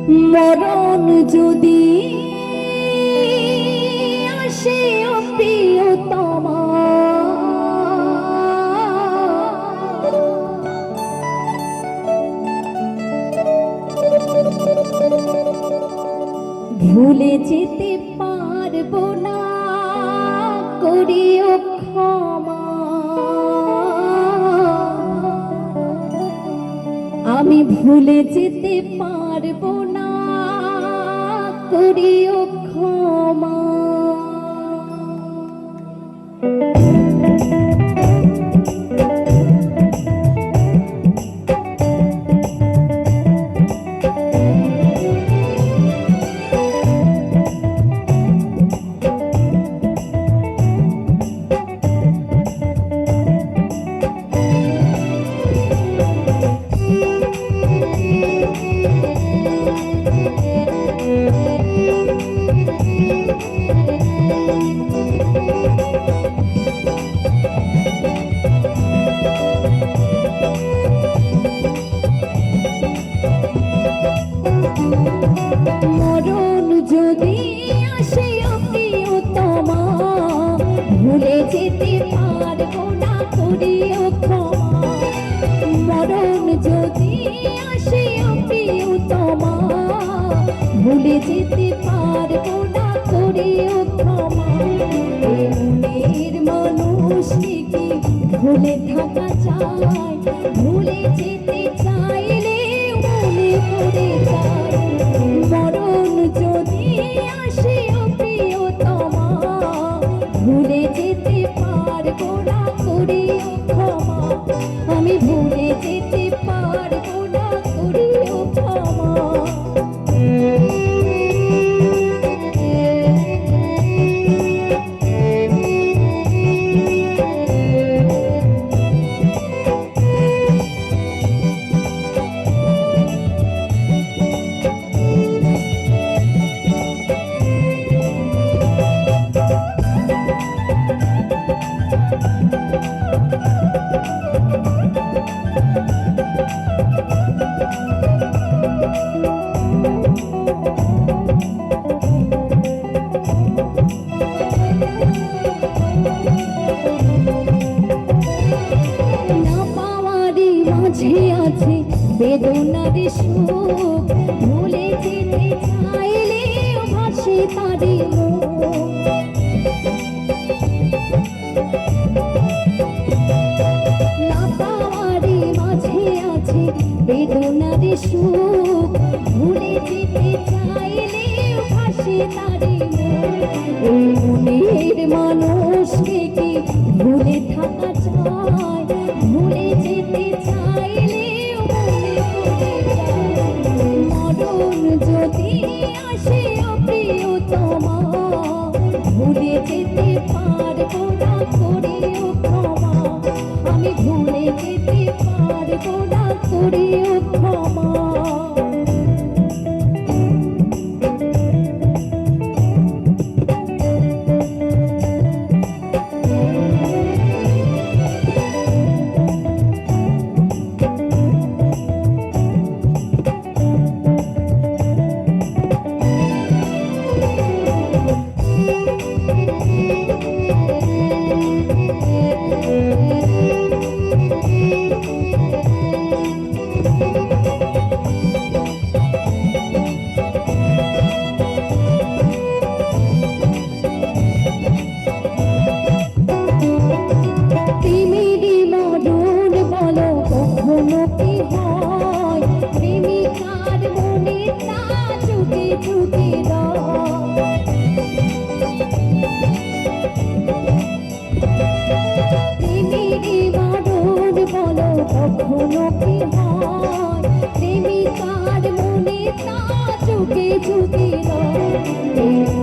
মরণ যদি আসে প্রিয়তমা, ভুলে যেতে পারবো না, করিও ক্ষমা। আমি ভুলে যেতে পারবো না, করিও ক্ষমা। মরণ যদি আসে প্রিয়তমা, ভুলে যেতে পারবো না, করিও ক্ষমা। মরণ যদি আসে প্রিয়তমা, ভুলে যেতে পারবো না, করিও ক্ষমা। মনের মানুষকে কি ভুলে থাকা যায়? ভুলে যেতে চাইলে মনে পড়ে যায়। মরণ যদি আসে প্রিয়তমা, ভুলে যেতে পারবো না, করিও ক্ষমা। আমি ভুলে যেতে পারবো না, করিও ক্ষমা। আছে বেদনার সুখ, ভুলে যেতে চাইলে ভাসে তারি মুখ। না পাওয়ারি মাঝে আছে বেদনার সুখ, ভুলে যেতে চাইলে ভাসে তারি মুখ। এই মনের মানুষকে কি ভুলে থাকা চায়? ভুলে যেতে চাইলে মরণ যদি আসে প্রিয়তমা, ভুলে যেতে পারবো না, করিও ক্ষমা। আমি ভুলে যেতে পারবো না, করিও ক্ষমা। কখনো কি হয় প্রেমিকার মনে তা চোখে চুকে রয়।